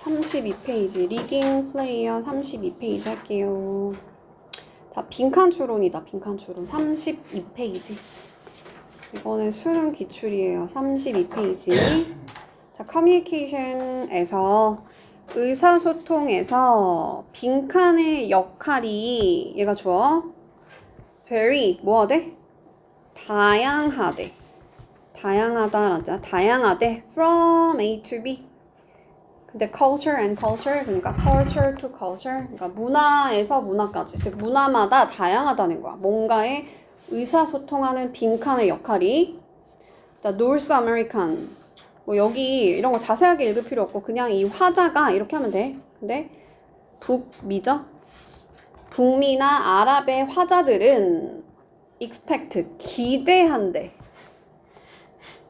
32페이지 리딩 플레이어 32페이지 할게요. 다 빈칸 추론이다. 빈칸 추론 32페이지. 이거는 수능 기출이에요. 32페이지. 자, 커뮤니케이션에서 의사소통에서 빈칸의 역할이 얘가 주어 very 뭐하대? 다양하대. 다양하다라자 다양하대 from A to B. 근데 culture and culture 그러니까 culture to culture 그러니까 문화에서 문화까지 즉 문화마다 다양하다는 거야. 뭔가의 의사소통하는 빈칸의 역할이 North American 뭐 여기 이런 거 자세하게 읽을 필요 없고 그냥 이 화자가 이렇게 하면 돼. 근데 북미죠? 북미나 아랍의 화자들은 expect 기대한대.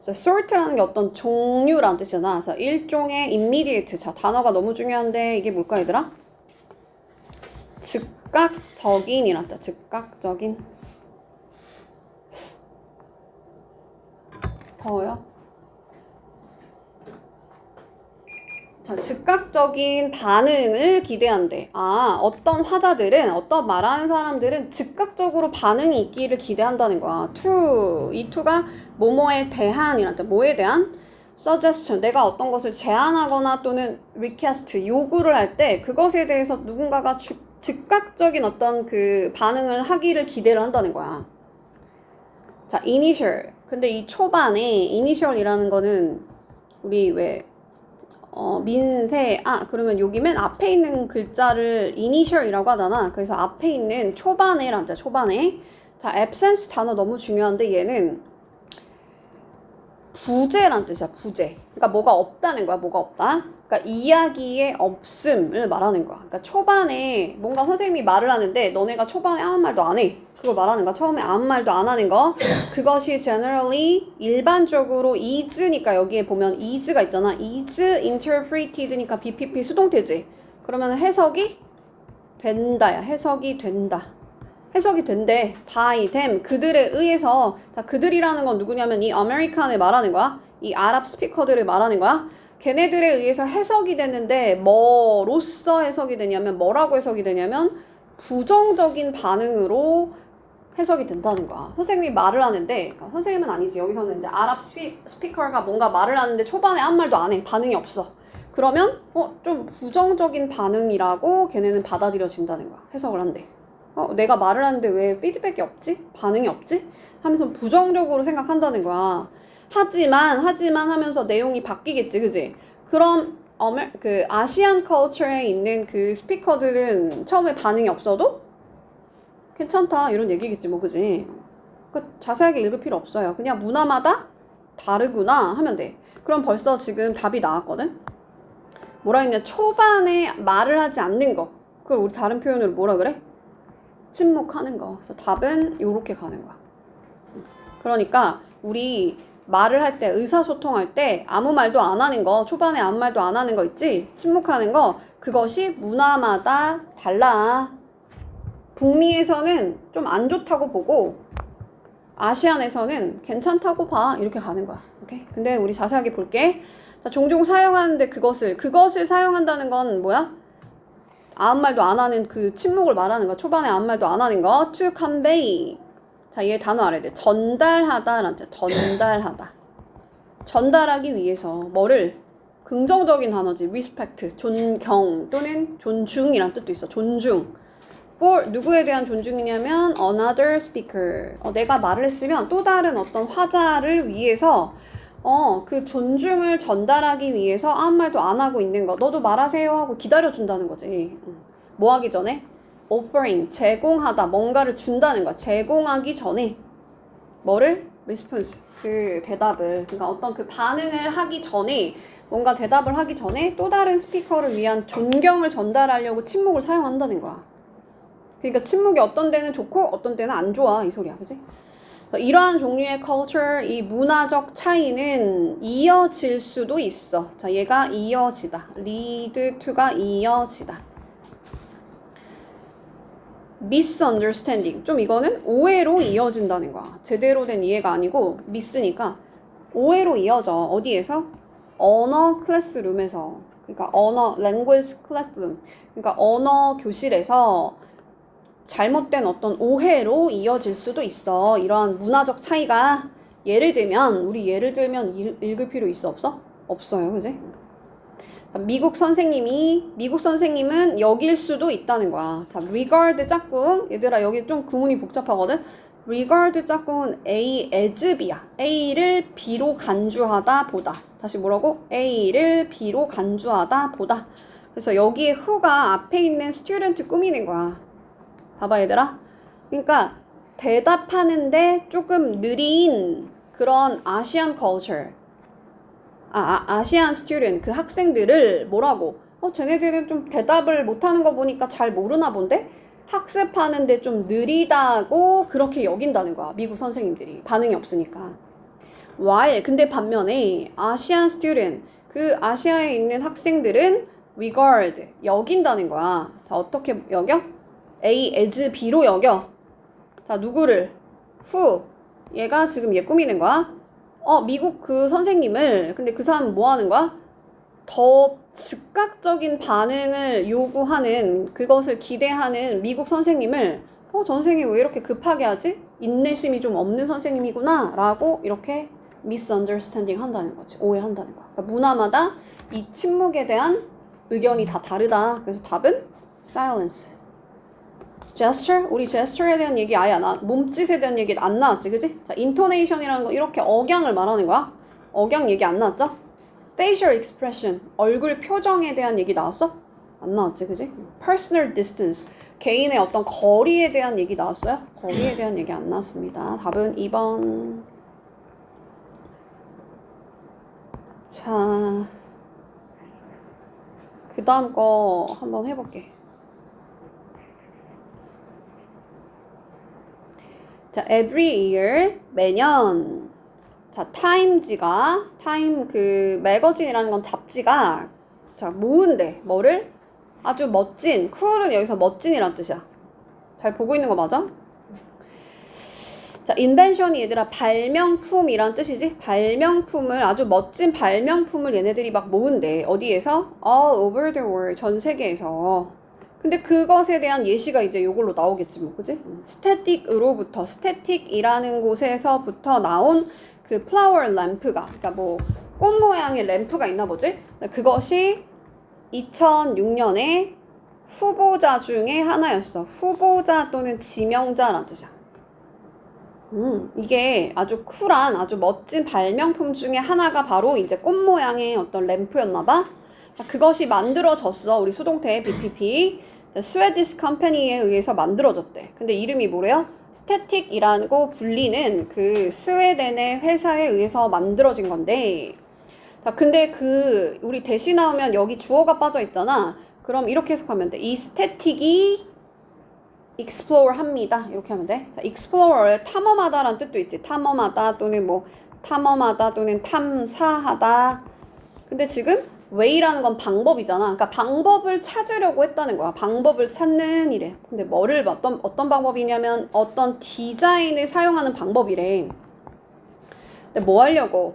sort라는 게 어떤 종류라는 뜻이잖아. 그래서 일종의 immediate. 자, 단어가 너무 중요한데 이게 뭘까 얘들아? 즉각적인이란 뜻. 즉각적인. 더워요? 자, 즉각적인 반응을 기대한대. 아, 어떤 화자들은, 어떤 말하는 사람들은 즉각적으로 반응이 있기를 기대한다는 거야. 이 to가 뭐뭐에 대한이란 뜻. 뭐에 대한? suggestion. 내가 어떤 것을 제안하거나 또는 request, 요구를 할 때 그것에 대해서 누군가가 즉각적인 어떤 그 반응을 하기를 기대를 한다는 거야. 자, initial. 근데 이 초반에 initial이라는 거는 우리 왜 민세, 그러면 여기 맨 앞에 있는 글자를 initial이라고 하잖아. 그래서 앞에 있는 초반에란 뜻, 초반에. 자, absence 단어 너무 중요한데 얘는 부재란 뜻이야, 부재. 그러니까 뭐가 없다는 거야, 뭐가 없다. 그러니까 이야기의 없음을 말하는 거야. 그러니까 초반에 뭔가 선생님이 말을 하는데 너네가 초반에 아무 말도 안 해. 그걸 말하는 거야. 처음에 아무 말도 안 하는 거. 그것이 generally 일반적으로 is니까 여기에 보면 is가 있잖아. is interpreted니까 BPP 수동태지. 그러면 해석이 된다야. 해석이 된다. 해석이 된대. by them. 그들에 의해서. 자, 그들이라는 건 누구냐면 이 아메리칸을 말하는 거야. 이 아랍 스피커들을 말하는 거야. 걔네들에 의해서 해석이 되는데 뭐로써 해석이 되냐면 뭐라고 해석이 되냐면 부정적인 반응으로 해석이 된다는 거야. 선생님이 말을 하는데 그러니까 선생님은 아니지. 여기서는 이제 아랍 스피커가 뭔가 말을 하는데 초반에 아무 말도 안 해. 반응이 없어. 그러면 좀 부정적인 반응이라고 걔네는 받아들여진다는 거야. 해석을 한대. 내가 말을 하는데 왜 피드백이 없지? 반응이 없지? 하면서 부정적으로 생각한다는 거야. 하지만 하면서 내용이 바뀌겠지, 그지? 그럼 그 아시안 컬처에 있는 그 스피커들은 처음에 반응이 없어도 괜찮다 이런 얘기겠지, 뭐, 그지? 그러니까 자세하게 읽을 필요 없어요. 그냥 문화마다 다르구나 하면 돼. 그럼 벌써 지금 답이 나왔거든? 뭐라 했냐? 초반에 말을 하지 않는 거. 그걸 우리 다른 표현으로 뭐라 그래? 침묵하는 거. 그래서 답은 요렇게 가는 거야. 그러니까 우리 말을 할 때, 의사소통할 때 아무 말도 안 하는 거, 초반에 아무 말도 안 하는 거 있지? 침묵하는 거, 그것이 문화마다 달라. 북미에서는 좀 안 좋다고 보고 아시안에서는 괜찮다고 봐. 이렇게 가는 거야. 오케이? 근데 우리 자세하게 볼게. 자, 종종 사용하는데 그것을 사용한다는 건 뭐야? 아무 말도 안 하는 그 침묵을 말하는 거. 초반에 아무 말도 안 하는 거. To convey. 자, 얘 단어 알아야 돼. 전달하다라는 뜻. 전달하다. 전달하기 위해서 뭐를? 긍정적인 단어지. respect. 존경 또는 존중이란 뜻도 있어. 존중. for 누구에 대한 존중이냐면 another speaker. 내가 말을 했으면 또 다른 어떤 화자를 위해서 그 존중을 전달하기 위해서 아무 말도 안 하고 있는 거. 너도 말하세요 하고 기다려준다는 거지. 뭐 하기 전에? offering, 제공하다. 뭔가를 준다는 거야. 제공하기 전에. 뭐를? response, 그 대답을. 그러니까 어떤 그 반응을 하기 전에, 뭔가 대답을 하기 전에 또 다른 스피커를 위한 존경을 전달하려고 침묵을 사용한다는 거야. 그러니까 침묵이 어떤 데는 좋고 어떤 데는 안 좋아. 이 소리야. 그지? 이러한 종류의 culture, 이 문화적 차이는 이어질 수도 있어. 자, 얘가 이어지다. lead to가 이어지다. misunderstanding. 좀 이거는 오해로 이어진다는 거야. 제대로 된 이해가 아니고 miss니까 오해로 이어져. 어디에서? 언어 클래스룸에서. 그러니까 언어 language classroom. 그러니까 언어 교실에서 잘못된 어떤 오해로 이어질 수도 있어. 이런 문화적 차이가 예를 들면 읽을 필요 있어 없어? 없어요. 그지? 미국 선생님은 여길 수도 있다는 거야. 자, regard 짝꿍. 얘들아, 여기 좀 구문이 복잡하거든? regard 짝꿍은 A as B야. A를 B로 간주하다 보다. 다시 뭐라고? A를 B로 간주하다 보다. 그래서 여기에 who가 앞에 있는 student 꾸미는 거야. 봐봐, 얘들아. 그러니까 대답하는데 조금 느린 그런 아시안 culture. 아시안 스튜던트, 그 학생들을 뭐라고? 쟤네들은 좀 대답을 못하는 거 보니까 잘 모르나 본데? 학습하는데 좀 느리다고 그렇게 여긴다는 거야. 미국 선생님들이. 반응이 없으니까. 근데 반면에 아시안 스튜던트, 그 아시아에 있는 학생들은 regard, 여긴다는 거야. 자, 어떻게 여겨? A as B로 여겨. 자, 누구를? who. 얘가 지금 얘 꾸미는 거야. 미국 그 선생님을, 근데 그 사람은 뭐 하는 거야? 더 즉각적인 반응을 요구하는, 그것을 기대하는 미국 선생님을, 저 선생님 왜 이렇게 급하게 하지? 인내심이 좀 없는 선생님이구나, 라고 이렇게 misunderstanding 한다는 거지. 오해한다는 거야. 그러니까 문화마다 이 침묵에 대한 의견이 다 다르다. 그래서 답은 silence. gesture? 우리 gesture에 대한 얘기 아예 안 몸짓에 대한 얘기 안 나왔지, 그지? 자, intonation이라는 거 이렇게 억양을 말하는 거야. 억양 얘기 안 나왔죠? facial expression, 얼굴 표정에 대한 얘기 나왔어? 안 나왔지, 그지? personal distance, 개인의 어떤 거리에 대한 얘기 나왔어요? 거리에 대한 얘기 안 나왔습니다. 답은 2번. 자, 그 다음 거 한번 해볼게. 자, every year, 매년. 자, 타임 그 매거진이라는 건 잡지가, 자, 모은대. 뭐를? 아주 멋진, cool은 여기서 멋진이란 뜻이야. 잘 보고 있는 거 맞아? 자, invention이 얘들아 발명품이란 뜻이지? 발명품을, 아주 멋진 발명품을 얘네들이 막 모은대. 어디에서? All over the world, 전 세계에서. 근데 그것에 대한 예시가 이제 요걸로 나오겠지 뭐, 그지? 스태틱으로부터, 스태틱이라는 곳에서부터 나온 그 flower lamp가, 그러니까 뭐 꽃 모양의 램프가 있나 보지? 그것이 2006년에 후보자 중에 하나였어. 후보자 또는 지명자란 뜻이야. 이게 아주 쿨한, 아주 멋진 발명품 중에 하나가 바로 이제 꽃 모양의 어떤 램프였나 봐. 그것이 만들어졌어. 우리 수동태 BPP. 스웨디시 컴퍼니에 의해서 만들어졌대. 근데 이름이 뭐래요? 스태틱이라고 불리는 그 스웨덴의 회사에 의해서 만들어진 건데, 근데 우리 대시 나오면 여기 주어가 빠져 있잖아. 그럼 이렇게 해석하면 돼. 이 스태틱이 explore 합니다. 이렇게 하면 돼. 자, explore의 탐험하다라는 뜻도 있지. 탐험하다 또는 탐험하다 또는 탐사하다. 근데 지금 way라는 건 방법이잖아. 그러니까 방법을 찾으려고 했다는 거야. 방법을 찾는 이래. 근데 어떤 방법이냐면 어떤 디자인을 사용하는 방법이래. 근데 뭐 하려고?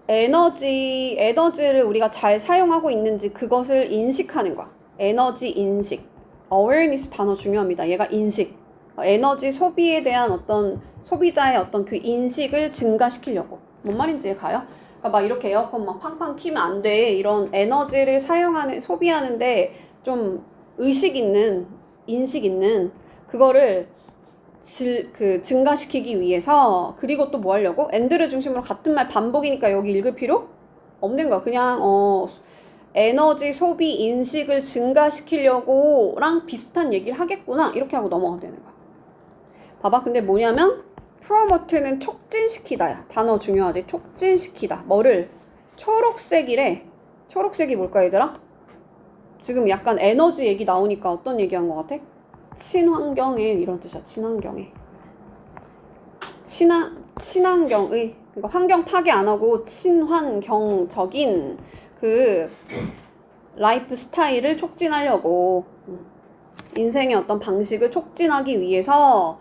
에너지를 우리가 잘 사용하고 있는지 그것을 인식하는 거야. 에너지 인식. awareness 단어 중요합니다. 얘가 인식. 에너지 소비에 대한 어떤 소비자의 어떤 그 인식을 증가시키려고. 뭔 말인지 가요? 막 이렇게 에어컨 막 팡팡 키면 안 돼. 이런 에너지를 소비하는데 좀 인식 있는 그거를 증가시키기 위해서. 그리고 또 뭐 하려고? and를 중심으로 같은 말 반복이니까 여기 읽을 필요 없는 거야. 그냥 에너지 소비 인식을 증가시키려고랑 비슷한 얘기를 하겠구나. 이렇게 하고 넘어가면 되는 거야. 봐봐. 근데 뭐냐면 프로모트는 촉진시키다야. 단어 중요하지. 촉진시키다. 뭐를? 초록색이래. 초록색이 뭘까 얘들아? 지금 약간 에너지 얘기 나오니까 어떤 얘기한 것 같아? 친환경에 이런 뜻이야. 친환경에. 친환경의, 그러니까 환경 파괴 안 하고 친환경적인 그 라이프 스타일을 촉진하려고, 인생의 어떤 방식을 촉진하기 위해서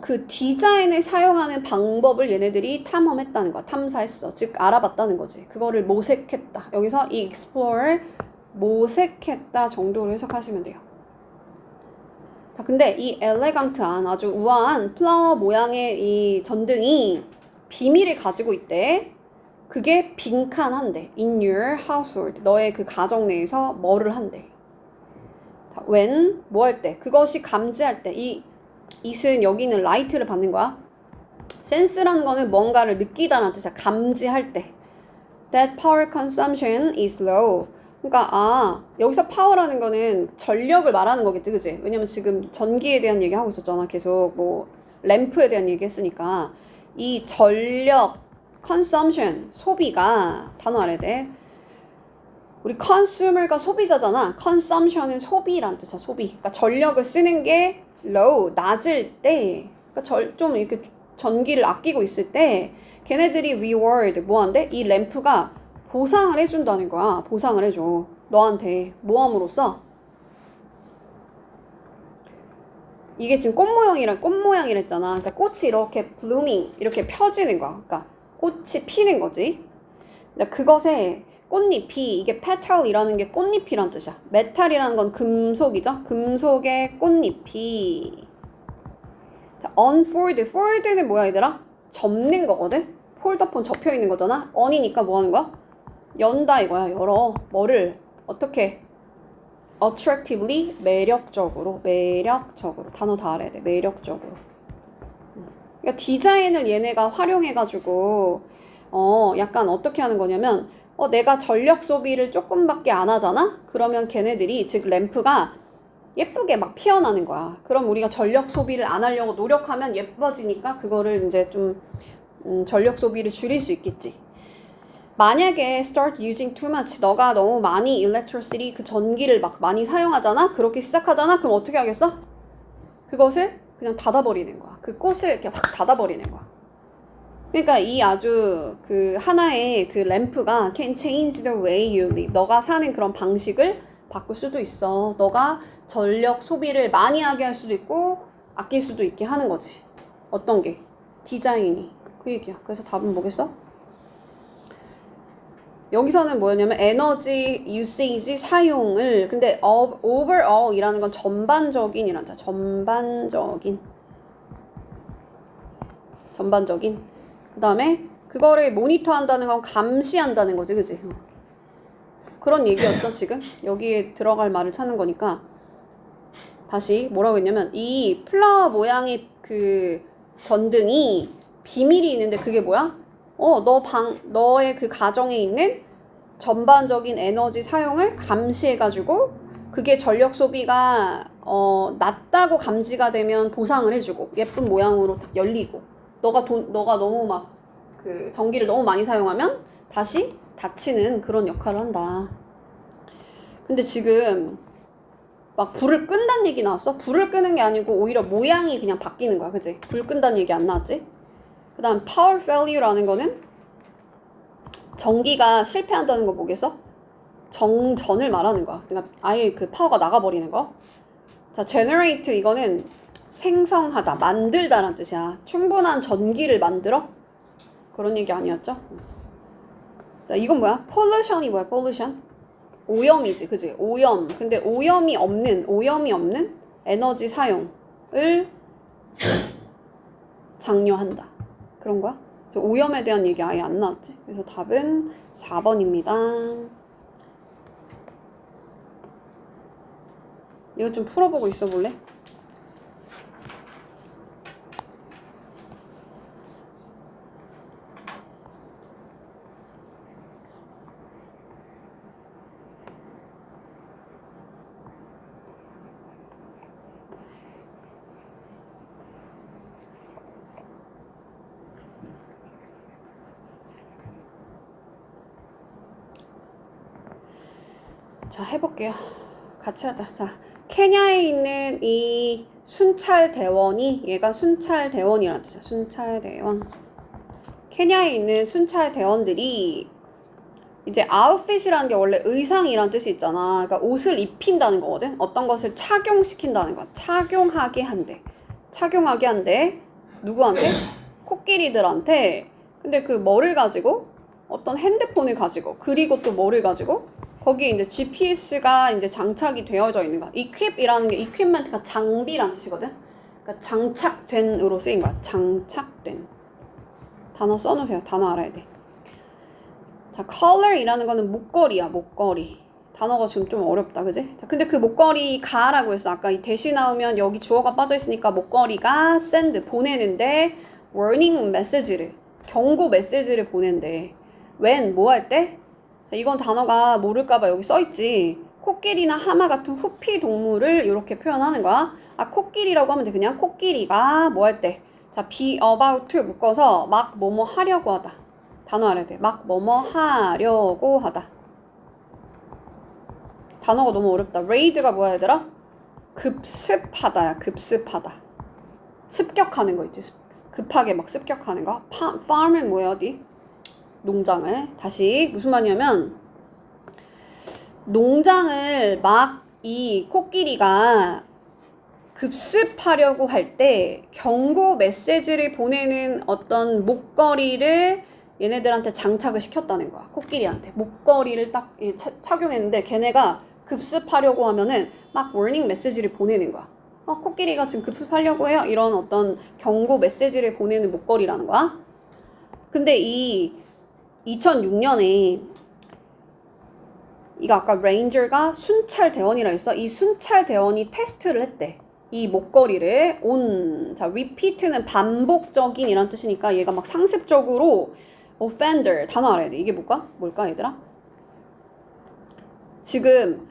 그 디자인을 사용하는 방법을 얘네들이 탐험했다는 거야. 탐사했어. 즉 알아봤다는 거지. 그거를 모색했다. 여기서 이 explore 모색했다 정도로 해석하시면 돼요. 자, 근데 이 엘레강트한 아주 우아한 플라워 모양의 이 전등이 비밀을 가지고 있대. 그게 빈칸한데 in your household 너의 그 가정 내에서 뭐를 한대. 자, when 뭐 할 때 그것이 감지할 때 이 it은 여기는 light를 받는 거야. sense라는 거는 뭔가를 느끼다라는 뜻이야. 감지할 때 that power consumption is low 그러니까 여기서 파워라는 거는 전력을 말하는 거겠지, 그치? 왜냐면 지금 전기에 대한 얘기 하고 있었잖아. 계속 뭐 램프에 대한 얘기 했으니까 이 전력 consumption 소비가 단어 알아야 돼. 우리 consumer가 소비자잖아. consumption은 소비란 뜻이야. 소비. 그러니까 전력을 쓰는 게 low 낮을 때, 그러니까 좀 이렇게 전기를 아끼고 있을 때 걔네들이 reward 뭐 한대? 이 램프가 보상을 해준다는 거야. 보상을 해줘. 너한테 모함으로써. 이게 지금 꽃 모양이랬잖아. 그러니까 꽃이 이렇게 blooming 이렇게 펴지는 거야. 그러니까 꽃이 피는 거지. 근데 그것에 꽃잎이 이게 petal이라는 게 꽃잎이란 뜻이야. 메탈이라는 건 금속이죠. 금속의 꽃잎이 자, unfold. fold는 뭐야 얘들아? 접는 거거든. 폴더폰 접혀 있는 거잖아. on이니까 뭐 하는 거야? 연다 이거야. 열어. 뭐를 어떻게 attractively 매력적으로 단어 다 알아야 돼. 매력적으로. 그러니까 디자인을 얘네가 활용해가지고 약간 어떻게 하는 거냐면 내가 전력 소비를 조금밖에 안 하잖아? 그러면 걔네들이 즉 램프가 예쁘게 막 피어나는 거야. 그럼 우리가 전력 소비를 안 하려고 노력하면 예뻐지니까 그거를 이제 좀 전력 소비를 줄일 수 있겠지. 만약에 start using too much 너가 너무 많이 electricity 그 전기를 막 많이 사용하잖아? 그렇게 시작하잖아? 그럼 어떻게 하겠어? 그것을 그냥 닫아버리는 거야. 그 꽃을 이렇게 확 닫아버리는 거야. 그러니까 이 아주 그 하나의 그 램프가 can change the way you live. 너가 사는 그런 방식을 바꿀 수도 있어. 너가 전력 소비를 많이 하게 할 수도 있고 아낄 수도 있게 하는 거지. 어떤 게? 디자인이. 그 얘기야. 그래서 답은 뭐겠어? 여기서는 뭐였냐면 에너지 usage 사용을 근데 overall 이라는 건 전반적인이란다. 전반적인 그 다음에 그거를 모니터 한다는 건 감시한다는 거지, 그치? 그런 얘기였죠, 지금? 여기에 들어갈 말을 찾는 거니까 다시 뭐라고 했냐면 이 플라워 모양의 그 전등이 비밀이 있는데 그게 뭐야? 너의 그 가정에 있는 전반적인 에너지 사용을 감시해가지고 그게 전력 소비가 낮다고 감지가 되면 보상을 해주고 예쁜 모양으로 딱 열리고 너가 너무 막 그 전기를 너무 많이 사용하면 다시 닫히는 그런 역할을 한다. 근데 지금 막 불을 끈다는 얘기 나왔어? 불을 끄는 게 아니고 오히려 모양이 그냥 바뀌는 거야, 그치? 불 끈다는 얘기 안 나왔지? 그 다음 power failure라는 거는 전기가 실패한다는 거 뭐겠어? 정전을 말하는 거야. 그러니까 아예 그 파워가 나가버리는 거. 자, generate 이거는 생성하다, 만들다라는 뜻이야. 충분한 전기를 만들어? 그런 얘기 아니었죠? 자, 이건 뭐야? pollution이 뭐야? pollution? 오염이지, 그지? 오염. 근데 오염이 없는 에너지 사용을 장려한다. 그런 거야? 오염에 대한 얘기 아예 안 나왔지? 그래서 답은 4번입니다. 이거 좀 풀어보고 있어 볼래? 자, 해볼게요. 같이 하자. 자, 케냐에 있는 이 순찰대원이 얘가 순찰대원이라는 뜻이야. 순찰대원. 케냐에 있는 순찰대원들이 이제 아웃핏이라는 게 원래 의상이라는 뜻이 있잖아. 그러니까 옷을 입힌다는 거거든. 어떤 것을 착용시킨다는 거야. 착용하게 한대. 착용하게 한대. 누구한테? 코끼리들한테. 근데 그 뭐를 가지고? 어떤 핸드폰을 가지고, 그리고 또 뭐를 가지고? 거기에 이제 GPS가 이제 장착이 되어져 있는 거야. equip이라는 게 equipment가 장비란 뜻이거든. 그러니까 장착된으로 쓰인 거야. 장착된. 단어 써놓으세요. 단어 알아야 돼. 자, collar이라는 거는 목걸이야. 목걸이. 단어가 지금 좀 어렵다, 그지? 자, 근데 그 목걸이가라고 했어. 아까 이 대시 나오면 여기 주어가 빠져 있으니까 목걸이가 send 보내는데 warning message를 경고 메시지를 보낸대. when 뭐 할 때? 이건 단어가 모를까봐 여기 써있지. 코끼리나 하마 같은 후피 동물을 이렇게 표현하는 거야. 아, 코끼리라고 하면 돼. 그냥 코끼리가 뭐 할 때. 자, be about to 묶어서 막 뭐뭐 하려고 하다. 단어 알아야 돼. 막 뭐뭐 하려고 하다. 단어가 너무 어렵다. raid가 뭐야 얘들아? 급습하다야. 급습하다. 습격하는 거 있지. 급하게 막 습격하는 거. farm은 뭐야 어디? 농장을. 다시 무슨 말이냐면 농장을 막 이 코끼리가 급습하려고 할 때 경고 메시지를 보내는 어떤 목걸이를 얘네들한테 장착을 시켰다는 거야. 코끼리한테 목걸이를 딱 착용했는데 걔네가 급습하려고 하면은 막 워닝 메시지를 보내는 거야. 코끼리가 지금 급습하려고 해요. 이런 어떤 경고 메시지를 보내는 목걸이라는 거야. 근데 이 2006년에 이거 아까 레인저가 순찰 대원이라 했어. 이 순찰 대원이 테스트를 했대. 이 목걸이를 자, repeat는 반복적인 이란 뜻이니까 얘가 막 상습적으로 offender 단어 알아야 돼. 이게 뭘까 얘들아? 지금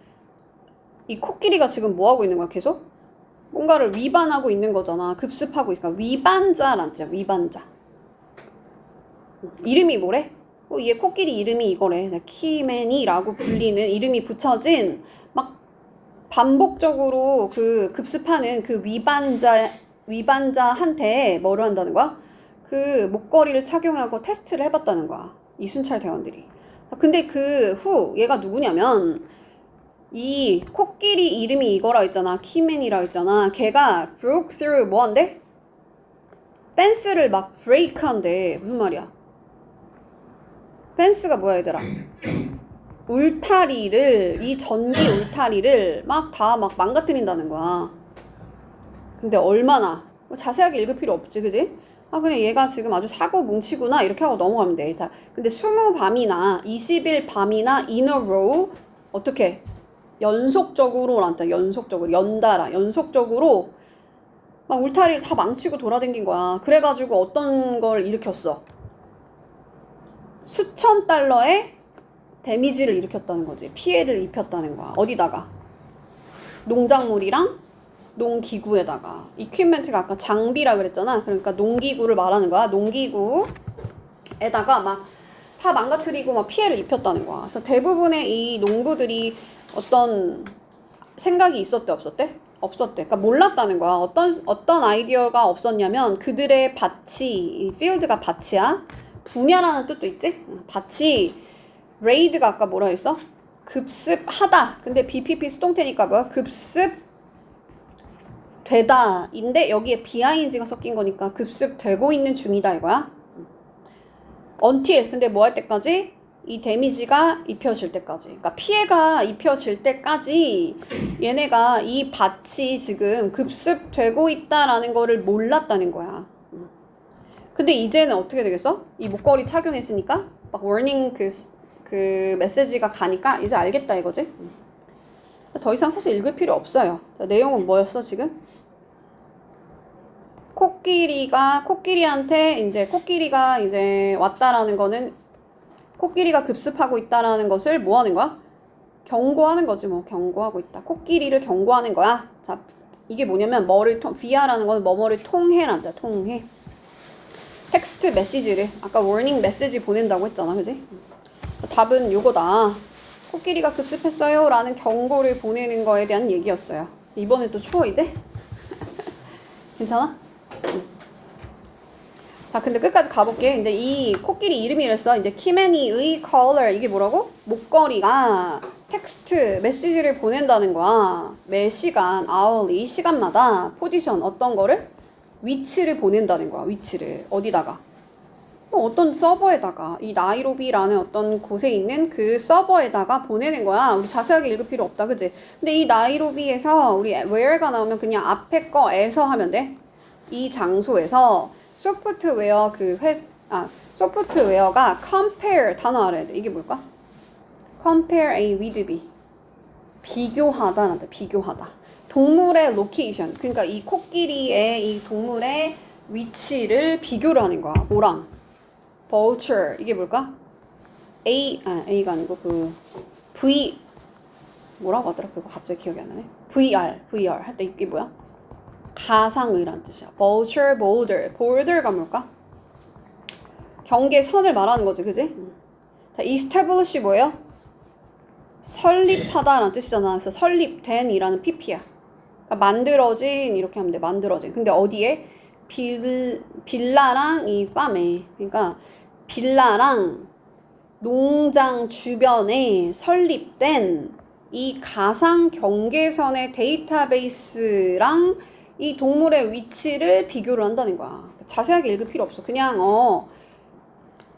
이 코끼리가 지금 뭐 하고 있는 거야? 계속 뭔가를 위반하고 있는 거잖아. 급습하고 있으니까 위반자란 뜻이야. 위반자. 이름이 뭐래? 얘 코끼리 이름이 이거래. 키맨이라고 불리는 이름이 붙여진 막 반복적으로 그 급습하는 그 위반자한테 뭐를 한다는 거야? 그 목걸이를 착용하고 테스트를 해봤다는 거야. 이 순찰 대원들이. 근데 그 후 얘가 누구냐면 이 코끼리 이름이 이거라 했잖아. 키맨이라 했잖아. 걔가 broke through 뭐 한대? 펜스를 막 break 한대. 무슨 말이야? 펜스가 뭐야 얘들아? 울타리를 이 전기 울타리를 막 다 막 망가뜨린다는 거야. 근데 얼마나 자세하게 읽을 필요 없지, 그지? 그냥 얘가 지금 아주 사고 뭉치구나 이렇게 하고 넘어가면 돼. 자, 근데 20밤이나 20일 밤이나 in a row 어떻게 연속적으로 란다. 연속적으로 연달아 연속적으로 막 울타리를 다 망치고 돌아다닌 거야. 그래가지고 어떤 걸 일으켰어? 수천 달러의 데미지를 일으켰다는 거지. 피해를 입혔다는 거야. 어디다가? 농작물이랑 농기구에다가. 이퀴프먼트가 아까 장비라 그랬잖아. 그러니까 농기구를 말하는 거야. 농기구에다가 막 다 망가뜨리고 막 피해를 입혔다는 거야. 그래서 대부분의 이 농부들이 어떤 생각이 있었대 없었대? 없었대. 그러니까 몰랐다는 거야. 어떤 아이디어가 없었냐면 그들의 밭이, 이 필드가 밭이야. 분야라는 뜻도 있지? 밭이 레이드가 아까 뭐라 했어? 급습하다. 근데 BPP 수동태니까 뭐야? 급습되다 인데 여기에 BING가 섞인 거니까 급습되고 있는 중이다 이거야. until 근데 뭐 할 때까지? 이 데미지가 입혀질 때까지. 그러니까 피해가 입혀질 때까지 얘네가 이 밭이 지금 급습되고 있다라는 거를 몰랐다는 거야. 근데 이제는 어떻게 되겠어? 이 목걸이 착용했으니까 막 워닝 그 메시지가 가니까 이제 알겠다 이거지? 더 이상 사실 읽을 필요 없어요. 자, 내용은 뭐였어 지금? 코끼리한테 이제 코끼리가 이제 왔다라는 거는 코끼리가 급습하고 있다라는 것을 뭐 하는 거야? 경고하는 거지 뭐. 경고하고 있다. 코끼리를 경고하는 거야. 자, 이게 뭐냐면 via라는 거는 뭐뭐를 통해란다. 통해. 텍스트 메시지를 아까 워닝 메시지 보낸다고 했잖아. 그지? 답은 요거다. 코끼리가 급습했어요 라는 경고를 보내는 거에 대한 얘기였어요. 이번에 또 추워야 돼? 괜찮아? 자, 근데 끝까지 가볼게. 근데 이 코끼리 이름이 이랬어. 이제 키맨이의 collar 이게 뭐라고? 목걸이가 텍스트 메시지를 보낸다는 거야. 매 시간 hourly 시간마다 포지션 어떤 거를? 위치를 보낸다는 거야. 위치를 어디다가? 어떤 서버에다가 이 나이로비라는 어떤 곳에 있는 그 서버에다가 보내는 거야. 우리 자세하게 읽을 필요 없다, 그지? 근데 이 나이로비에서 우리 where가 나오면 그냥 앞에 거에서 하면 돼. 이 장소에서 소프트웨어 소프트웨어가 compare 단어 알아야 돼. 이게 뭘까? compare A with B. 비교하다란다. 비교하다. 동물의 location. 그러니까 이 코끼리의 이 동물의 위치를 비교를 하는 거야. 뭐랑? vulture. 이게 뭘까? A가 아니고 V 뭐라고 하더라? 그거 갑자기 기억이 안 나네. VR 할 때 이게 뭐야? 가상의란 뜻이야. vulture, border가 뭘까? 경계선을 말하는 거지, 그지? establish 뭐예요? 설립하다라는 뜻이잖아. 그래서 설립된이라는 pp야. 그러니까 만들어진 이렇게 하면 돼. 만들어진. 근데 어디에? 빌라랑 이 팜에. 그러니까 빌라랑 농장 주변에 설립된 이 가상 경계선의 데이터베이스랑 이 동물의 위치를 비교를 한다는 거야. 자세하게 읽을 필요 없어. 그냥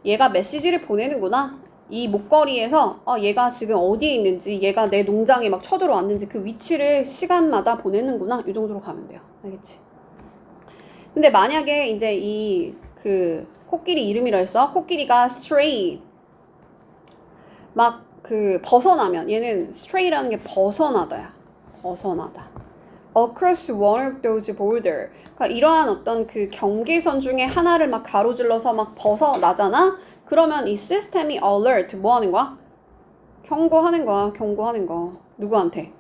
얘가 메시지를 보내는구나. 이 목걸이에서 얘가 지금 어디에 있는지, 얘가 내 농장에 막 쳐들어왔는지 그 위치를 시간마다 보내는구나. 이 정도로 가면 돼요. 알겠지? 근데 만약에 이제 이 코끼리 이름이라 했어. 코끼리가 stray 막 벗어나면 얘는 stray라는 게 벗어나다야. 벗어나다. across one of those border. 그러니까 이러한 어떤 그 경계선 중에 하나를 막 가로질러서 막 벗어나잖아. 그러면 이 시스템이 alert 뭐 하는 거야? 경고하는 거야. 경고하는 거. 누구한테?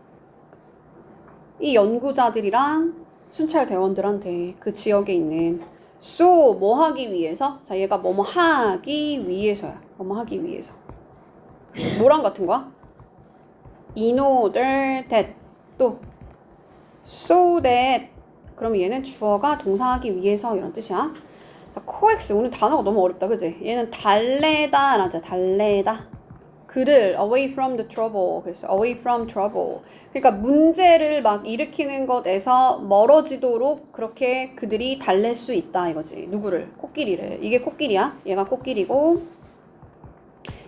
이 연구자들이랑 순찰 대원들한테 그 지역에 있는 so 뭐 하기 위해서? 자, 얘가 뭐뭐 하기 위해서야. 뭐뭐 하기 위해서. 뭐랑 같은 거야? in order that 또 so that 그러면 얘는 주어가 동사하기 위해서 이런 뜻이야. 자, coax 오늘 단어가 너무 어렵다, 그지? 얘는 달래다 라자 달래다. 그를 away from the trouble. 그래서 away from trouble. 그러니까 문제를 막 일으키는 것에서 멀어지도록 그렇게 그들이 달랠 수 있다 이거지. 누구를? 코끼리를. 이게 코끼리야. 얘가 코끼리고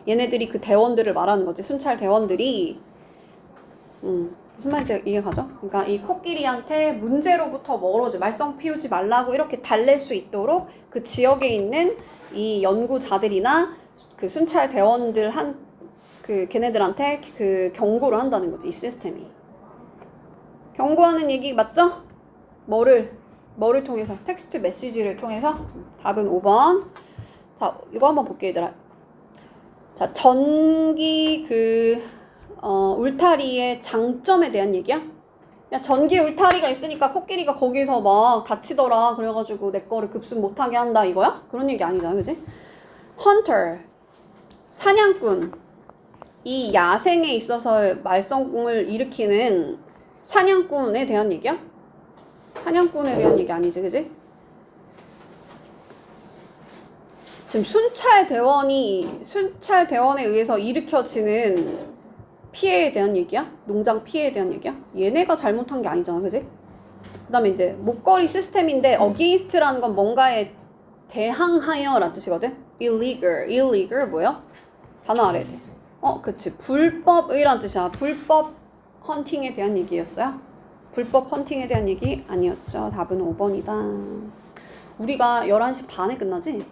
얘네들이 그 대원들을 말하는 거지. 순찰 대원들이 무슨 말인지 이해가죠? 그러니까 이 코끼리한테 문제로부터 말썽 피우지 말라고 이렇게 달랠 수 있도록 그 지역에 있는 이 연구자들이나 그 순찰 대원들 걔네들한테 경고를 한다는 거지. 이 시스템이. 경고하는 얘기 맞죠? 뭐를 통해서? 텍스트 메시지를 통해서? 답은 5번. 자, 이거 한번 볼게요, 얘들아. 자, 전기 울타리의 장점에 대한 얘기야? 야, 전기 울타리가 있으니까 코끼리가 거기서 막 다치더라. 그래가지고 내 거를 급습 못하게 한다 이거야? 그런 얘기 아니잖아, 그지? hunter, 사냥꾼. 이 야생에 있어서 말썽을 일으키는 사냥꾼에 대한 얘기야? 사냥꾼에 대한 얘기 아니지, 그지? 지금 순찰 대원에 의해서 일으켜지는 피해에 대한 얘기야? 농장 피해에 대한 얘기야? 얘네가 잘못한 게 아니잖아, 그지? 그 다음에 이제 목걸이 시스템인데 against라는 건 뭔가에 대항하여 라는 뜻이거든? illegal 뭐야? 단어 알아야 돼. 그치. 불법의란 뜻이야. 불법 헌팅에 대한 얘기였어요? 불법 헌팅에 대한 얘기 아니었죠. 답은 5번이다. 우리가 11시 반에 끝나지?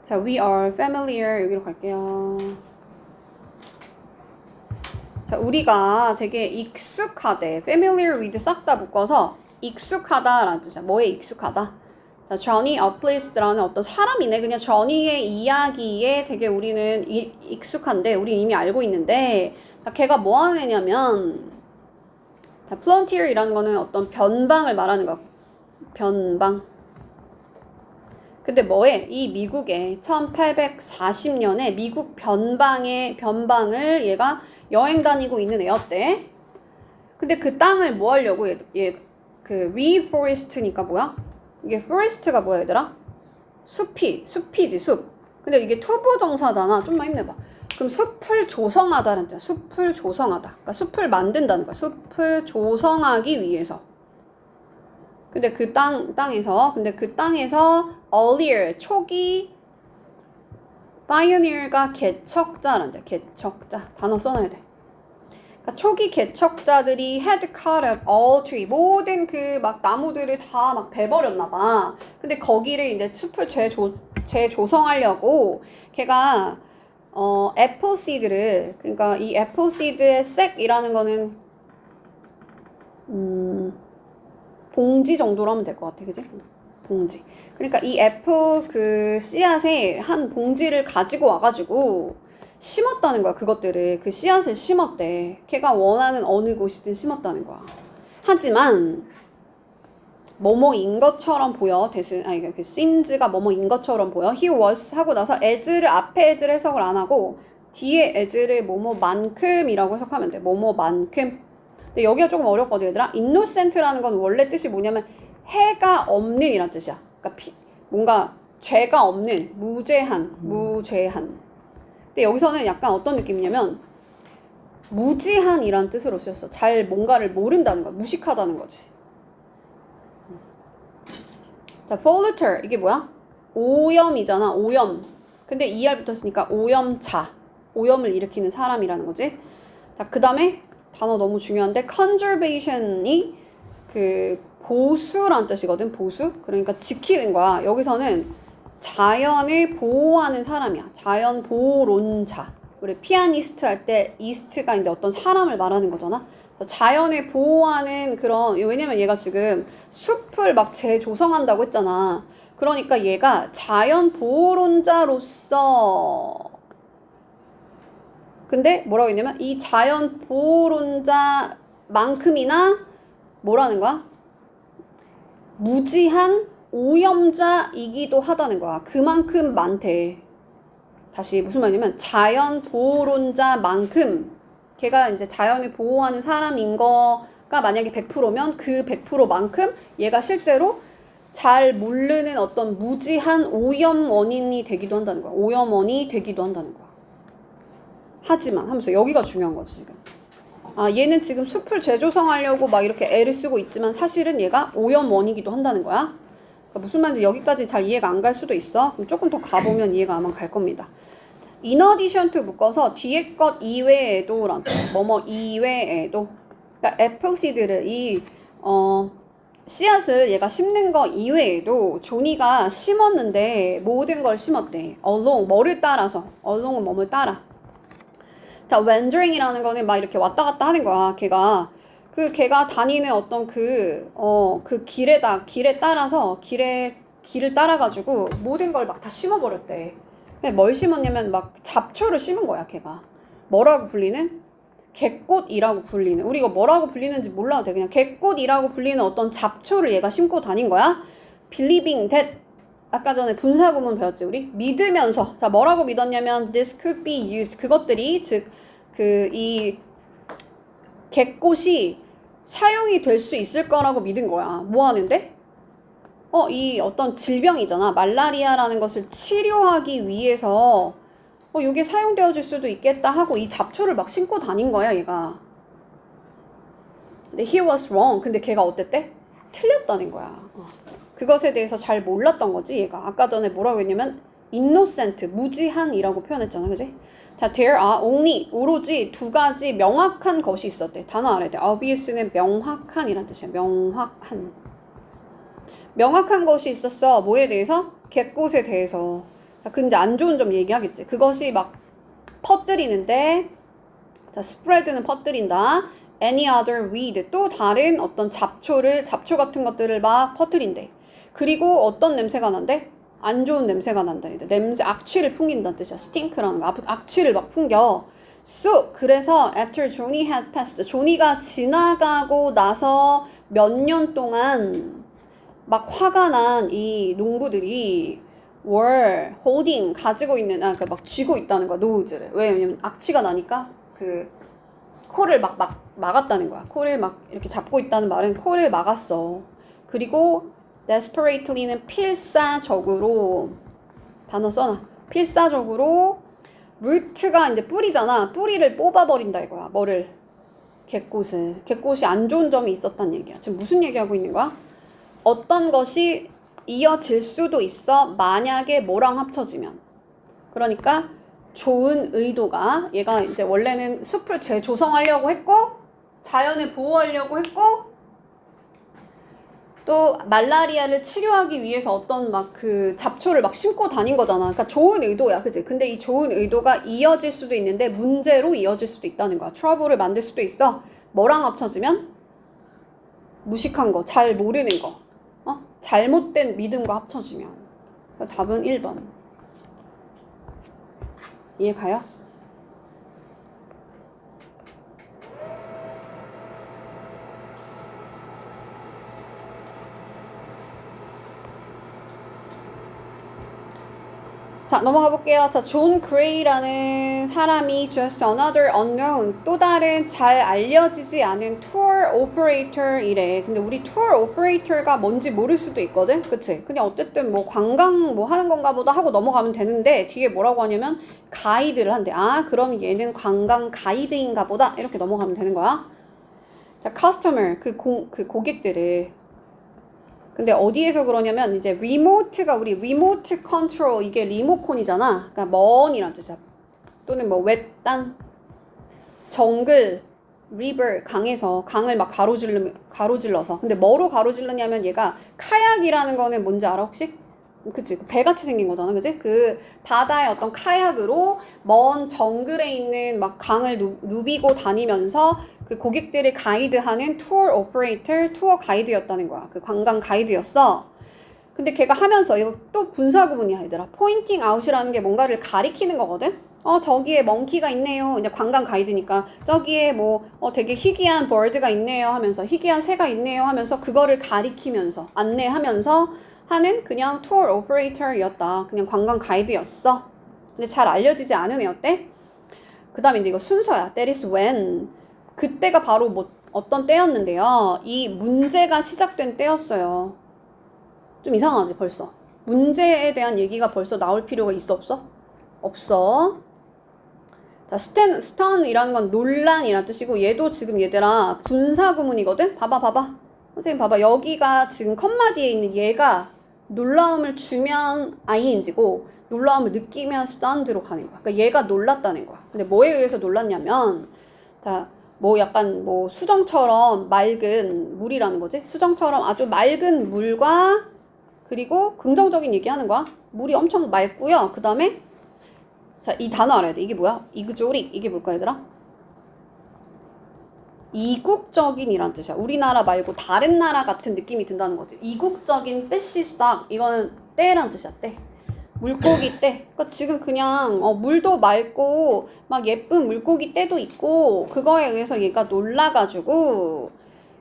자, we are familiar. 여기로 갈게요. 자, 우리가 되게 익숙하대. familiar with 싹 다 묶어서 익숙하다라는 뜻이야. 뭐에 익숙하다? 자, Johnny Applese라는 어떤 사람이네. 그냥 Johnny의 이야기에 되게 우리는 익숙한데, 우리 이미 알고 있는데, 자, 걔가 뭐 하는 애냐면, Frontier이라는 거는 어떤 변방을 말하는 거야. 변방. 근데 뭐해? 이 미국에 1840년에 미국 변방을 얘가 여행 다니고 있는 애였대. 근데 그 땅을 뭐 하려고 reforest니까 뭐야? 이게 forest가 뭐야, 얘들아? 숲이지, 숲. 근데 이게 투부정사잖아. 좀만 힘내봐. 그럼 숲을 조성하다는 뜻이야. 숲을 조성하다. 그러니까 숲을 만든다는 거야. 숲을 조성하기 위해서. 근데 그 땅에서 earlier, 초기 pioneer가 개척자란다. 개척자. 단어 써놔야 돼. 그러니까 초기 개척자들이 had cut up all tree. 모든 그 막 나무들을 다 막 베버렸나 봐. 근데 거기를 이제 숲을 재조성하려고 걔가 애플 씨드를, 그러니까 이 애플 씨드의 색이라는 거는 봉지 정도로 하면 될 것 같아. 그지? 봉지. 그러니까 이 애플 그 씨앗에 한 봉지를 가지고 와가지고 심었다는 거야. 그것들을. 그 씨앗을 심었대. 걔가 원하는 어느 곳이든 심었다는 거야. 하지만 뭐뭐인 것처럼 보여. 대신 그 sims가 뭐뭐인 것처럼 보여. he was 하고 나서 as를 앞에 as를 해석을 안 하고 뒤에 as를 뭐뭐만큼이라고 해석하면 돼. 뭐뭐만큼. 근데 여기가 조금 어렵거든 얘들아. innocent라는 건 원래 뜻이 뭐냐면 해가 없는 이란 뜻이야. 그러니까 뭔가 죄가 없는, 무죄한. 근데 여기서는 약간 어떤 느낌이냐면 무지한이란 뜻으로 쓰였어. 잘 뭔가를 모른다는 거야. 무식하다는 거지. 자, polluter 이게 뭐야? 오염이잖아. 오염. 근데 ER 붙었으니까 오염자. 오염을 일으키는 사람이라는 거지. 자, 그 다음에 단어 너무 중요한데 conservation이 그 보수란 뜻이거든. 보수. 그러니까 지키는 거야. 여기서는 자연을 보호하는 사람이야. 자연 보호론자. 우리 피아니스트 할 때 이스트가 있는데 어떤 사람을 말하는 거잖아. 자연을 보호하는 그런, 왜냐면 얘가 지금 숲을 막 재조성한다고 했잖아. 그러니까 얘가 자연 보호론자로서, 근데 뭐라고 했냐면 이 자연 보호론자만큼이나 뭐라는 거야? 무지한 오염자이기도 하다는 거야. 그만큼 많대. 다시 무슨 말이냐면 자연 보호론자만큼, 걔가 이제 자연을 보호하는 사람인 거가 만약에 100%면 그 100%만큼 얘가 실제로 잘 모르는 어떤 무지한 오염 원인이 되기도 한다는 거야. 오염원이 되기도 한다는 거야. 하지만 하면서 여기가 중요한 거지 지금. 아, 얘는 지금 숲을 재조성하려고 막 이렇게 애를 쓰고 있지만 사실은 얘가 오염원이기도 한다는 거야. 그러니까 무슨 말인지 여기까지 잘 이해가 안 갈 수도 있어. 그럼 조금 더 가보면 이해가 아마 갈 겁니다. in addition to 묶어서 뒤에 것 이외에도 란 뭐뭐 이외에도, 그러니까 애플 씨드를 씨앗을 얘가 심는 거 이외에도 조니가 심었는데 모든 걸 심었대. along 뭐를 따라서. along은 뭐를 따라. 자, wandering이라는 거는 막 이렇게 왔다 갔다 하는 거야. 걔가 걔가 다니는 어떤 그 길에 따라서 길을 따라가지고 모든 걸 막 다 심어버렸대. 뭘 심었냐면 막 잡초를 심은 거야. 걔가 뭐라고 불리는? 개꽃이라고 불리는, 우리 이거 뭐라고 불리는지 몰라도 돼. 그냥 개꽃이라고 불리는 어떤 잡초를 얘가 심고 다닌 거야. believing that, 아까 전에 분사구문 배웠지 우리? 믿으면서. 자, 뭐라고 믿었냐면 this could be used, 그것들이 즉 이 개꽃이 사용이 될 수 있을 거라고 믿은 거야. 뭐 하는데? 이 어떤 질병이잖아. 말라리아라는 것을 치료하기 위해서 이게 사용되어질 수도 있겠다 하고 이 잡초를 막 심고 다닌 거야, 얘가. 근데 he was wrong. 근데 걔가 어땠대? 틀렸다는 거야. 그것에 대해서 잘 몰랐던 거지, 얘가. 아까 전에 뭐라고 했냐면 innocent, 무지한이라고 표현했잖아, 그지? 자, there are only, 오로지 두 가지 명확한 것이 있었대. 단어 알아야 돼. obvious는 명확한이란 뜻이야. 명확한 것이 있었어. 뭐에 대해서? 개꽃에 대해서. 자, 근데 안 좋은 점 얘기하겠지. 그것이 막 퍼뜨리는데, 자, spread는 퍼뜨린다. any other weed, 또 다른 어떤 잡초 같은 것들을 막 퍼뜨린대. 그리고 어떤 냄새가 난대? 안 좋은 냄새가 난다. 악취를 풍긴다는 뜻이야. stink라는 거. 악취를 막 풍겨. So, 그래서 after Johnny had passed, 조니가 지나가고 나서 몇 년 동안 막 화가 난 이 농부들이 were holding, 가지고 있는, 그러니까 막 쥐고 있다는 거야, 노우즈를. 왜냐면 악취가 나니까 코를 막 막았다는 거야. 코를 막 이렇게 잡고 있다는 말은 코를 막았어. 그리고 desperately는 필사적으로, 단어 써놔. 필사적으로, root가 이제 뿌리잖아. 뿌리를 뽑아버린다 이거야. 개꽃이 안 좋은 점이 있었단 얘기야. 지금 무슨 얘기하고 있는 거야? 어떤 것이 이어질 수도 있어. 만약에 뭐랑 합쳐지면. 그러니까 좋은 의도가 얘가 이제 원래는 숲을 재조성하려고 했고 자연을 보호하려고 했고 또 말라리아를 치료하기 위해서 어떤 막 그 잡초를 막 심고 다닌 거잖아. 그러니까 좋은 의도야, 그치? 근데 이 좋은 의도가 이어질 수도 있는데 문제로 이어질 수도 있다는 거야. 트러블을 만들 수도 있어. 뭐랑 합쳐지면? 무식한 거, 잘 모르는 거, 잘못된 믿음과 합쳐지면. 답은 1번. 이해 가요? 자, 넘어가 볼게요. 자, 존 그레이라는 사람이 just another unknown, 또 다른 잘 알려지지 않은 tour operator이래. 근데 우리 tour operator가 뭔지 모를 수도 있거든? 그치? 그냥 어쨌든 뭐 관광 뭐 하는 건가 보다 하고 넘어가면 되는데 뒤에 뭐라고 하냐면 가이드를 한대. 아, 그럼 얘는 관광 가이드인가 보다. 이렇게 넘어가면 되는 거야. 자, customer, 그 고객들을. 근데 어디에서 그러냐면 이제 리모트가 우리 리모트 컨트롤 이게 리모콘이잖아. 그러니까 먼이란 뜻이야. 또는 뭐 웹땅, 정글, 리버 강에서 강을 막 가로질러서. 근데 뭐로 가로질르냐면 얘가 카약이라는 거는 뭔지 알아 혹시? 그치, 배같이 생긴 거잖아, 그치? 그 바다의 어떤 카약으로 먼 정글에 있는 막 강을 누비고 다니면서 그 고객들을 가이드하는 투어 오퍼레이터, 투어 가이드였다는 거야. 그 관광 가이드였어. 근데 걔가 하면서 이거 또 분사 구문이야, 얘들아. 포인팅 아웃이라는 게 뭔가를 가리키는 거거든. 저기에 멍키가 있네요. 이제 관광 가이드니까 저기에 뭐 되게 희귀한 버드가 있네요 하면서 희귀한 새가 있네요 하면서 그거를 가리키면서 안내하면서 하는 그냥 투어 오퍼레이터였다. 그냥 관광 가이드였어. 근데 잘 알려지지 않은 애였대. 그 다음에 이제 이거 순서야. That is when. 그때가 바로 뭐 어떤 때였는데요. 이 문제가 시작된 때였어요. 좀 이상하지 벌써. 문제에 대한 얘기가 벌써 나올 필요가 있어 없어? 없어. 자, stun이라는 건 논란이라는 뜻이고 얘도 지금 얘들아 분사 구문이거든? 봐봐. 선생님 봐봐. 여기가 지금 컴마 뒤에 있는 얘가 놀라움을 주면 ing고 놀라움을 느끼면 stunned로 가는 거야. 그러니까 얘가 놀랐다는 거야. 근데 뭐에 의해서 놀랐냐면 뭐 약간 뭐 수정처럼 맑은 물이라는 거지. 수정처럼 아주 맑은 물과 그리고 긍정적인 얘기하는 거야. 물이 엄청 맑고요. 그 다음에 자, 이 단어 알아야 돼. 이게 뭐야? 이그조릭. 이게 뭘까 얘들아? 이국적인이란 뜻이야. 우리나라 말고 다른 나라 같은 느낌이 든다는 거지. 이국적인 fish stock. 이거는 떼란 뜻이야. 떼. 물고기 떼. 그러니까 지금 그냥 물도 맑고 막 예쁜 물고기 떼도 있고 그거에 의해서 얘가 놀라가지고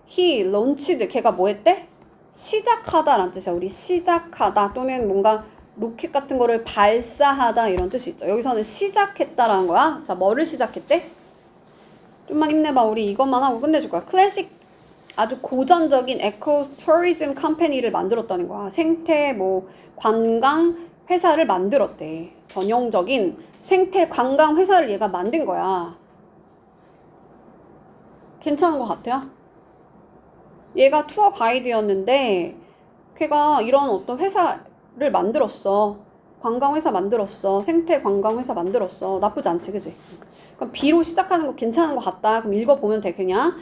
he launched. 걔가 뭐 했대? 시작하다란 뜻이야. 우리 시작하다 또는 뭔가 로켓 같은 거를 발사하다 이런 뜻이 있죠. 여기서는 시작했다라는 거야. 자, 뭐를 시작했대? 좀만 힘내봐. 우리 이것만 하고 끝내줄 거야. 클래식 아주 고전적인 에코 투리즘 컴퍼니를 만들었다는 거야. 생태 뭐 관광 회사를 만들었대. 전형적인 생태 관광 회사를 얘가 만든 거야. 괜찮은 것 같아요? 얘가 투어 가이드였는데 걔가 이런 어떤 회사를 만들었어. 관광회사 만들었어. 생태 관광회사 만들었어. 나쁘지 않지, 그지? 그럼 B로 시작하는 거 괜찮은 것 같다. 그럼 읽어보면 돼, 그냥.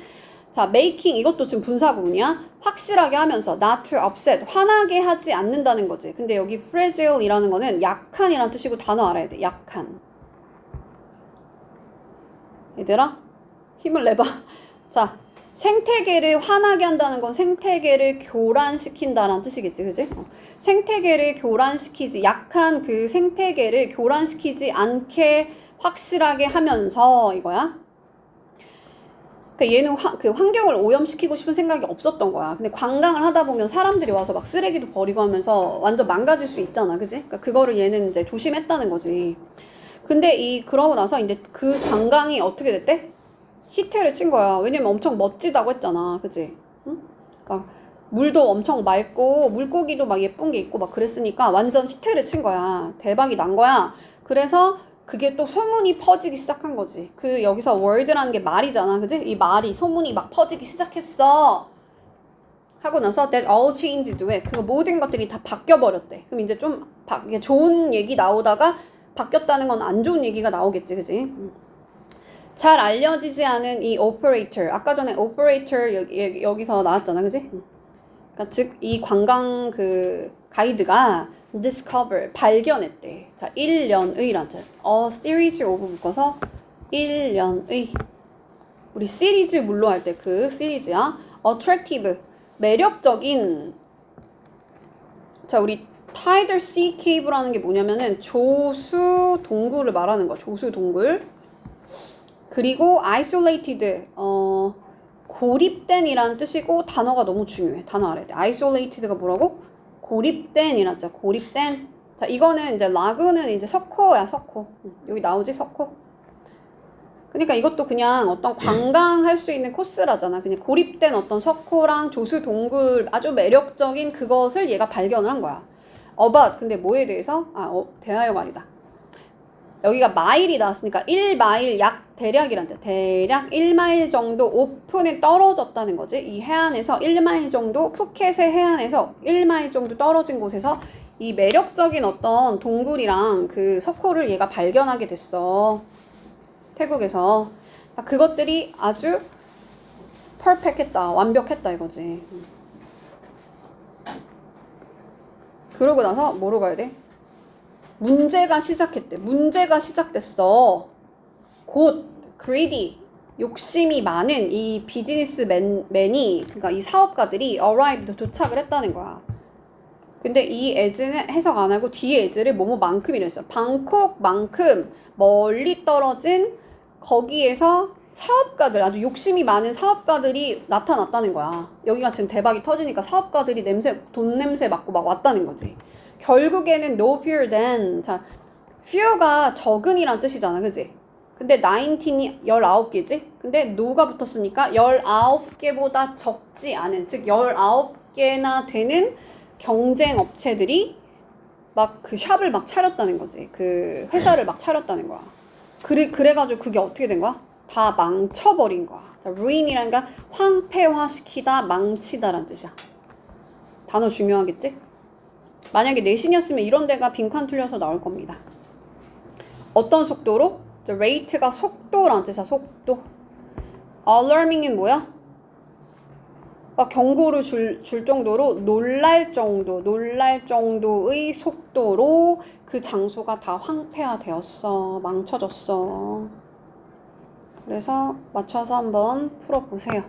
자, making 이것도 지금 분사구문이야. 확실하게 하면서 not to upset, 화나게 하지 않는다는 거지. 근데 여기 fragile이라는 거는 약한이라는 뜻이고 단어 알아야 돼. 약한. 얘들아, 힘을 내봐. 자, 생태계를 화나게 한다는 건 생태계를 교란시킨다라는 뜻이겠지, 그지? 생태계를 교란시키지, 약한 그 생태계를 교란시키지 않게 확실하게 하면서 이거야. 그러니까 얘는 그 환경을 오염시키고 싶은 생각이 없었던 거야. 근데 관광을 하다 보면 사람들이 와서 막 쓰레기도 버리고 하면서 완전 망가질 수 있잖아, 그지? 그러니까 그거를 얘는 이제 조심했다는 거지. 근데 그러고 나서 이제 그 관광이 어떻게 됐대? 히트를 친 거야. 왜냐면 엄청 멋지다고 했잖아. 그치? 응? 막 물도 엄청 맑고 물고기도 막 예쁜 게 있고 막 그랬으니까 완전 히트를 친 거야. 대박이 난 거야. 그래서 그게 또 소문이 퍼지기 시작한 거지. 여기서 word라는 게 말이잖아. 그치? 이 말이 소문이 막 퍼지기 시작했어. 하고 나서 that all changed 왜? 그거 모든 것들이 다 바뀌어버렸대. 그럼 이제 좀 이게 좋은 얘기 나오다가 바뀌었다는 건 안 좋은 얘기가 나오겠지, 그지? 잘 알려지지 않은 이 operator. 아까 전에 operator 여기서 나왔잖아, 그지? 그러니까 즉 이 관광 그 가이드가 discover 발견했대. 자, 1년의란 자. A series of 묶어서 1년의. 우리 시리즈 물로 할 때 그 시리즈야. attractive 매력적인. 자, 우리 tidal sea cave라는 게 뭐냐면은 조수 동굴을 말하는 거야. 조수 동굴. 그리고 isolated 고립된이라는 뜻이고 단어가 너무 중요해. 단어 알아야 돼. isolated가 뭐라고? 고립된이란 자. 고립된. 자, 이거는 이제 라그는 이제 석호야, 석호. 여기 나오지, 석호. 그러니까 이것도 그냥 어떤 관광할 수 있는 코스라잖아. 그냥 고립된 어떤 석호랑 조수 동굴 아주 매력적인 그것을 얘가 발견을 한 거야. about 근데 뭐에 대해서? 대하여가 아니다. 여기가 마일이 나왔으니까 1마일 약 대략이란 뜻. 대략 1마일 정도 오픈에 떨어졌다는 거지. 이 해안에서 1마일 정도 푸켓의 해안에서 1마일 정도 떨어진 곳에서 이 매력적인 어떤 동굴이랑 그 석호를 얘가 발견하게 됐어. 태국에서. 그것들이 아주 퍼펙했다. 완벽했다 이거지. 그러고 나서 뭐로 가야 돼? 문제가 시작했대. 문제가 시작됐어. 곧 greedy 욕심이 많은 이 비즈니스맨이 그러니까 이 사업가들이 arrived 도착을 했다는 거야. 근데 이 as는 해석 안 하고 뒤에 as를 뭐뭐만큼이라 했어. 방콕만큼 멀리 떨어진 거기에서 사업가들 아주 욕심이 많은 사업가들이 나타났다는 거야. 여기가 지금 대박이 터지니까 사업가들이 돈 냄새 맡고 막 왔다는 거지. 결국에는 no fewer than 자 fewer가 적은이란 뜻이잖아, 그지? 근데 19이 19개지? 근데 no가 붙었으니까 19개보다 적지 않은 즉 19개나 되는 경쟁 업체들이 막 그 샵을 막 차렸다는 거지. 그 회사를 막 차렸다는 거야. 그래가지고 그게 어떻게 된 거야? 다 망쳐버린 거야. ruin이란 게 황폐화시키다, 망치다란 뜻이야. 단어 중요하겠지? 만약에 내신이었으면 이런 데가 빈칸 틀려서 나올 겁니다. 어떤 속도로? rate가 속도란 뜻이야, 속도. alarming은 뭐야? 경고를 줄 정도로 놀랄 정도의 속도로 그 장소가 다 황폐화되었어. 망쳐졌어. 그래서 맞춰서 한번 풀어보세요.